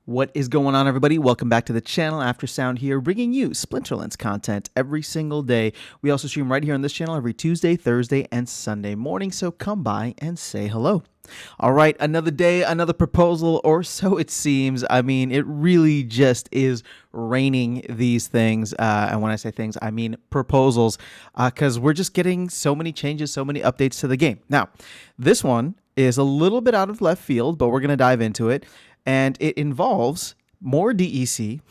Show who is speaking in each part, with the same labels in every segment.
Speaker 1: What is going on, everybody? Welcome back to the channel. After Sound here, bringing you Splinterlands content every single day. We also stream right here on this channel every Tuesday, Thursday, and Sunday morning, so come by and say hello. All right, another day, another proposal, or so it seems. I mean, it really just is raining these things. And when I say things, I mean proposals, because we're just getting so many changes, so many updates to the game. Now, this one is a little bit out of left field, but we're going to dive into it. And it involves more DEC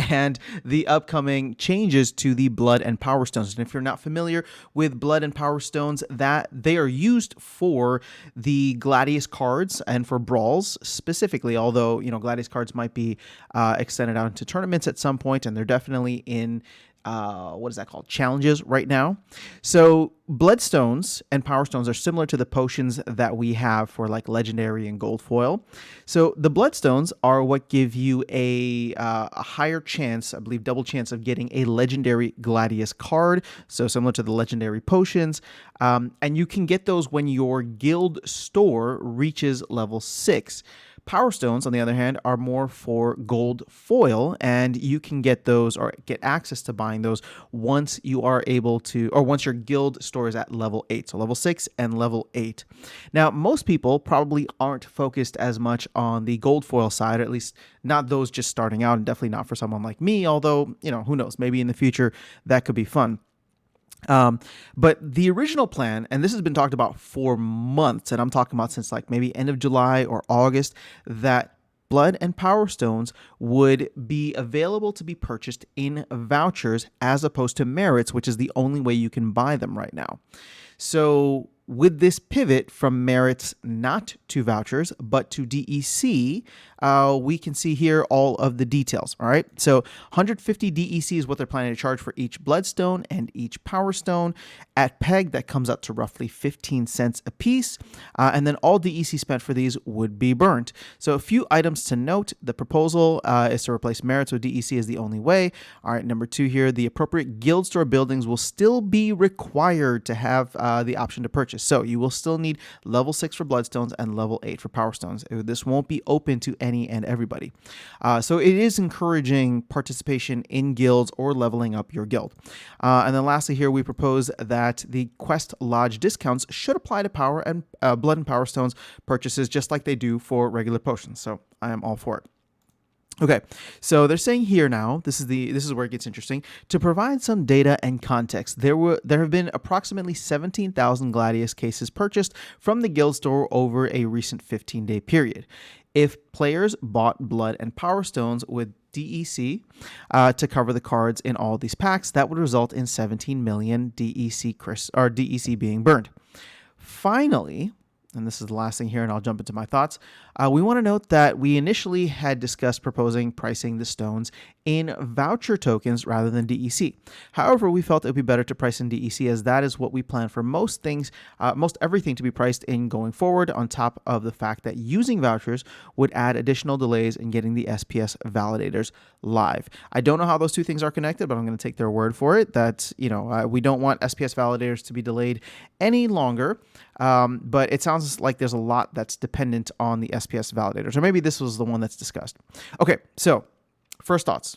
Speaker 1: and the upcoming changes to the Blood and Power Stones. And if you're not familiar with Blood and Power Stones, that they are used for the Gladius cards and for brawls specifically, although, you know, Gladius cards might be extended out into tournaments at some point, and they're definitely in what is that called? Challenges right now. So Bloodstones and Power Stones are similar to the potions that we have for like Legendary and Gold Foil. So the Bloodstones are what give you a higher chance, I believe double chance of getting a Legendary Gladius card. So similar to the Legendary potions. And you can get those when your guild store reaches level 6. Power Stones, on the other hand, are more for Gold Foil, and you can get those or get access to buying those once you are able to, or once your guild store is at level 8, so level 6 and level 8. Now, most people probably aren't focused as much on the Gold Foil side, or at least not those just starting out, and definitely not for someone like me, although, you know, who knows, maybe in the future that could be fun. But the original plan, and this has been talked about for months, and I'm talking about since like maybe end of July or August, that Blood and Power Stones would be available to be purchased in vouchers as opposed to merits, which is the only way you can buy them right now. So with this pivot from merits not to vouchers, but to DEC, we can see here all of the details. All right. So 150 DEC is what they're planning to charge for each Bloodstone and each Power Stone. At PEG, that comes up to roughly 15 cents a piece. And then all DEC spent for these would be burnt. So a few items to note. The proposal is to replace merits with DEC as the only way. All right. Number 2 here, the appropriate guild store buildings will still be required to have the option to purchase. So you will still need level 6 for Bloodstones and level 8 for Power Stones. This won't be open to any and everybody. So it is encouraging participation in guilds or leveling up your guild. And then lastly here, we propose that the Quest Lodge discounts should apply to Power and Blood and Power Stones purchases just like they do for regular potions. So I am all for it. Okay, so they're saying here now, this is where it gets interesting. To provide some data and context, there have been approximately 17,000 Gladius cases purchased from the guild store over a recent 15-day period. If players bought Blood and Power Stones with DEC to cover the cards in all these packs, that would result in 17 million DEC being burned. Finally, and this is the last thing here, and I'll jump into my thoughts, we want to note that we initially had discussed proposing pricing the stones in voucher tokens rather than DEC. However, we felt it would be better to price in DEC, as that is what we plan for most things, most everything to be priced in going forward, on top of the fact that using vouchers would add additional delays in getting the SPS validators live. I don't know how those two things are connected, but I'm going to take their word for it that, you know, we don't want SPS validators to be delayed any longer. But it sounds like there's a lot that's dependent on the SPS validators, or maybe this was the one that's discussed. Okay, so first thoughts.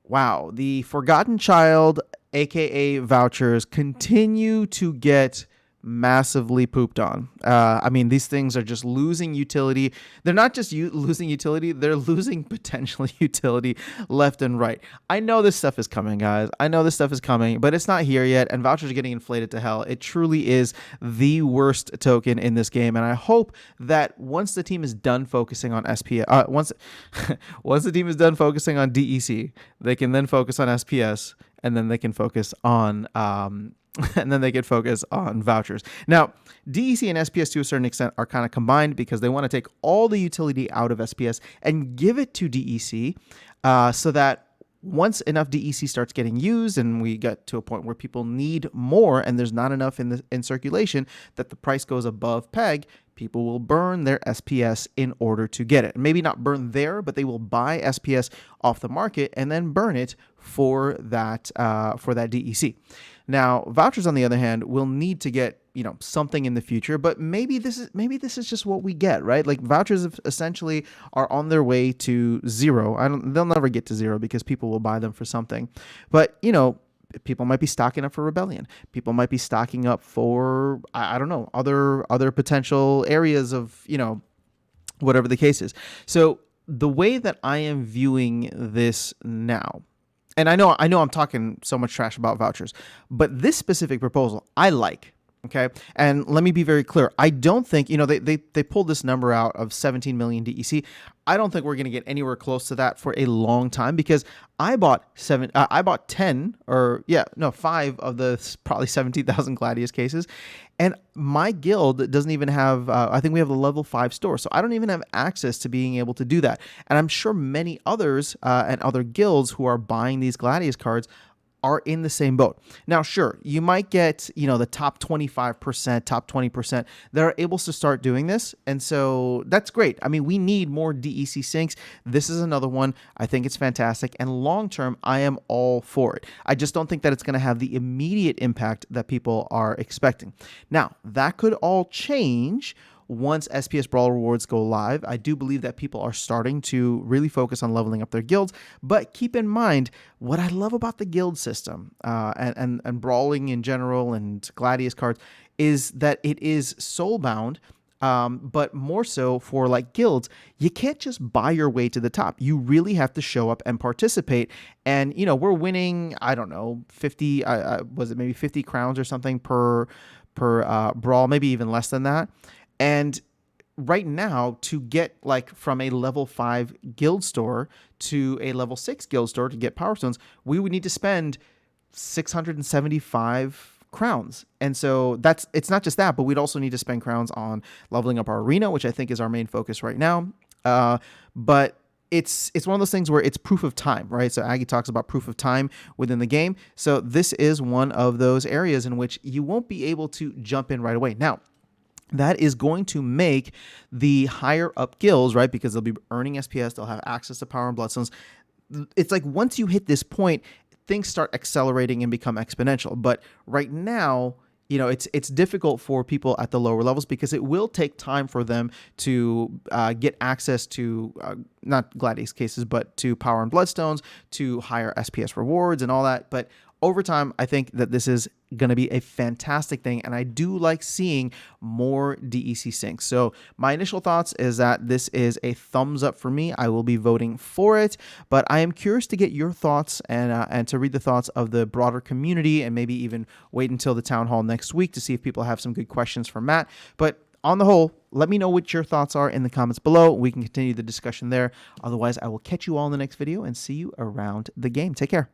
Speaker 1: Wow, the Forgotten Child, aka vouchers, continue to get massively pooped on. I mean, these things are just losing utility. They're not just losing utility, they're losing potential utility left and right. I know this stuff is coming, guys. I know this stuff is coming, but it's not here yet, and vouchers are getting inflated to hell. It truly is the worst token in this game, and I hope that once the team is done focusing on SPS, once the team is done focusing on DEC, they can then focus on SPS, and then they can focus on vouchers. Now, DEC and SPS to a certain extent are kind of combined because they want to take all the utility out of SPS and give it to DEC so that once enough DEC starts getting used and we get to a point where people need more and there's not enough in circulation, that the price goes above PEG, people will burn their SPS in order to get it. Maybe not burn there, but they will buy SPS off the market and then burn it for that DEC. Now, vouchers, on the other hand, will need to get something in the future, but maybe this is just what we get, right? Like vouchers essentially are on their way to zero. They'll never get to zero because people will buy them for something, but people might be stocking up for Rebellion. People might be stocking up for I don't know, other potential areas of whatever the case is. So the way that I am viewing this now, and I know I'm talking so much trash about vouchers, but this specific proposal I like. Okay. And let me be very clear. I don't think, they pulled this number out of 17 million DEC. I don't think we're going to get anywhere close to that for a long time because I bought 5 of the probably 17,000 Gladius cases. And my guild doesn't even have, I think we have the level 5 store. So I don't even have access to being able to do that. And I'm sure many others and other guilds who are buying these Gladius cards are in the same boat. Now, sure, you might get, the top 25%, top 20% that are able to start doing this. And so that's great. I mean, we need more DEC syncs. This is another one. I think it's fantastic. And long term, I am all for it. I just don't think that it's going to have the immediate impact that people are expecting. Now, that could all change once SPS Brawl Rewards go live. I do believe that people are starting to really focus on leveling up their guilds, but keep in mind what I love about the guild system and brawling in general and Gladius cards is that it is soulbound. But more so for like guilds, you can't just buy your way to the top. You really have to show up and participate. And, we're winning, I don't know, 50, was it maybe 50 crowns or something per brawl, maybe even less than that. And right now, to get like from a level 5 guild store to a level 6 guild store to get Power Stones, we would need to spend 675 crowns. And so it's not just that, but we'd also need to spend crowns on leveling up our arena, which I think is our main focus right now. But it's one of those things where it's proof of time, right? So Aggie talks about proof of time within the game. So this is one of those areas in which you won't be able to jump in right away. Now, that is going to make the higher up guilds, right? Because they'll be earning SPS, they'll have access to Power and Bloodstones. It's like once you hit this point, things start accelerating and become exponential. But right now, it's difficult for people at the lower levels because it will take time for them to get access to not Gladius cases, but to Power and Bloodstones, to higher SPS rewards and all that. But over time, I think that this is going to be a fantastic thing, and I do like seeing more DEC syncs. So my initial thoughts is that this is a thumbs up for me. I will be voting for it, but I am curious to get your thoughts and to read the thoughts of the broader community, and maybe even wait until the town hall next week to see if people have some good questions for Matt. But on the whole, let me know what your thoughts are in the comments below. We can continue the discussion there. Otherwise, I will catch you all in the next video and see you around the game. Take care.